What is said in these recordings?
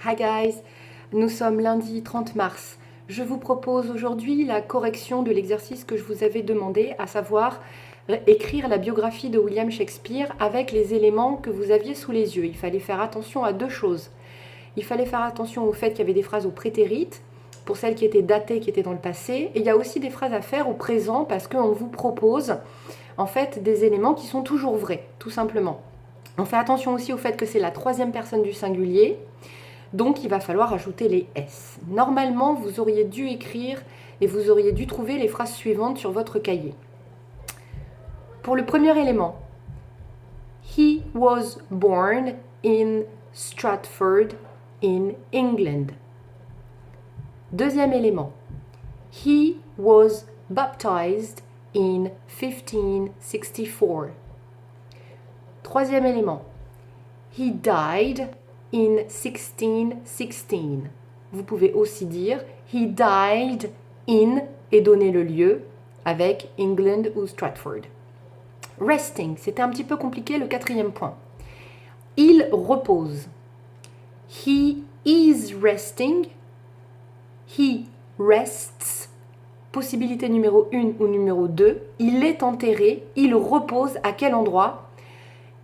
Hi guys, nous sommes lundi 30 mars. Je vous propose aujourd'hui la correction de l'exercice que je vous avais demandé, à savoir écrire la biographie de William Shakespeare avec les éléments que vous aviez sous les yeux. Il fallait faire attention à deux choses. Il fallait faire attention au fait qu'il y avait des phrases au prétérit, pour celles qui étaient datées, qui étaient dans le passé. Et il y a aussi des phrases à faire au présent parce qu'on vous propose en fait des éléments qui sont toujours vrais, tout simplement. On fait attention aussi au fait que c'est la troisième personne du singulier. Donc, il va falloir ajouter les S. Normalement, vous auriez dû écrire et vous auriez dû trouver les phrases suivantes sur votre cahier. Pour le premier élément, he was born in Stratford in England. Deuxième élément, he was baptized in 1564. Troisième élément, he died in 1616. Vous pouvez aussi dire he died in et donner le lieu avec England ou Stratford. Resting, c'était un petit peu compliqué le quatrième point. Il repose. He is resting. He rests. Possibilité numéro 1 ou numéro 2. Il est enterré. Il repose à quel endroit?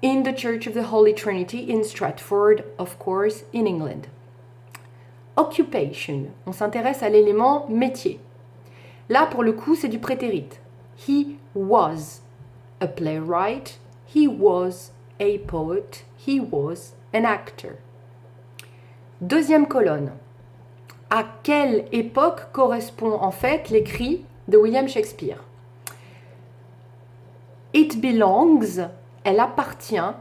In the Church of the Holy Trinity in Stratford, of course, in England. Occupation, on s'intéresse à l'élément métier. Là, pour le coup, c'est du prétérit. He was a playwright. He was a poet. He was an actor. Deuxième colonne. À quelle époque correspond en fait l'écrit de William Shakespeare? It belongs, elle appartient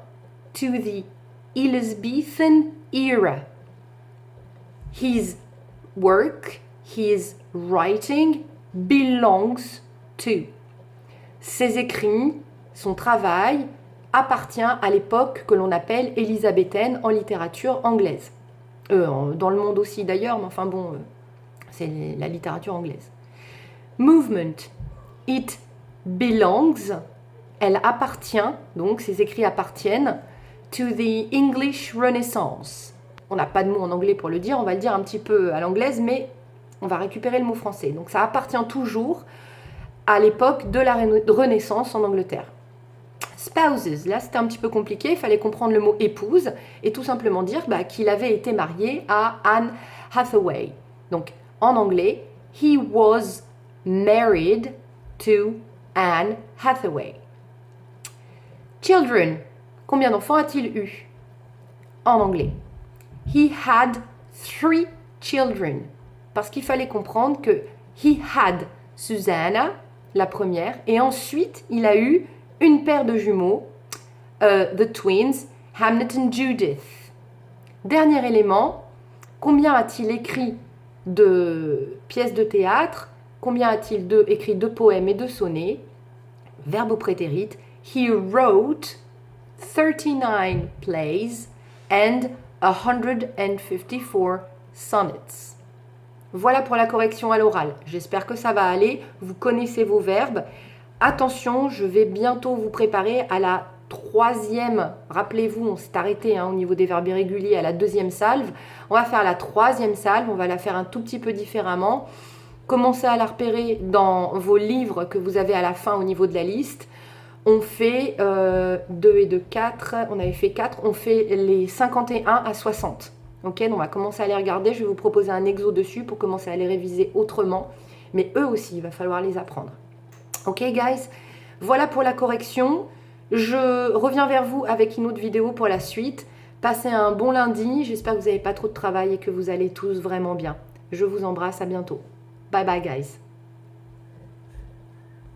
to the Elizabethan era. His work, his writing belongs to. Ses écrits, son travail appartient à l'époque que l'on appelle élisabéthaine en littérature anglaise. Dans le monde aussi d'ailleurs, mais enfin bon, c'est la littérature anglaise. Movement, it belongs, elle appartient, donc ses écrits appartiennent, to the English Renaissance. On n'a pas de mot en anglais pour le dire, on va le dire un petit peu à l'anglaise, mais on va récupérer le mot français. Donc ça appartient toujours à l'époque de la Renaissance en Angleterre. Spouses, là c'était un petit peu compliqué, il fallait comprendre le mot épouse et tout simplement dire qu'il avait été marié à Anne Hathaway. Donc en anglais, he was married to Anne Hathaway. Children, combien d'enfants a-t-il eu? En anglais, he had 3 children. Parce qu'il fallait comprendre que he had Susanna, la première, et ensuite il a eu une paire de jumeaux, the twins, Hamnet and Judith. Dernier élément, combien a-t-il écrit de pièces de théâtre? Combien a-t-il écrit de poèmes et de sonnets? Verbe au prétérit, he wrote 39 plays and 154 sonnets. Voilà pour la correction à l'oral. J'espère que ça va aller. Vous connaissez vos verbes. Attention, je vais bientôt vous préparer à la troisième. Rappelez-vous, on s'est arrêté au niveau des verbes irréguliers à la deuxième salve. On va faire la troisième salve. On va la faire un tout petit peu différemment. Commencez à la repérer dans vos livres que vous avez à la fin au niveau de la liste. On fait 2 et 2, 4. On avait fait 4. On fait les 51 à 60. Ok, donc on va commencer à les regarder. Je vais vous proposer un exo dessus pour commencer à les réviser autrement. Mais eux aussi, il va falloir les apprendre. Ok, guys? Voilà pour la correction. Je reviens vers vous avec une autre vidéo pour la suite. Passez un bon lundi. J'espère que vous n'avez pas trop de travail et que vous allez tous vraiment bien. Je vous embrasse. À bientôt. Bye bye, guys.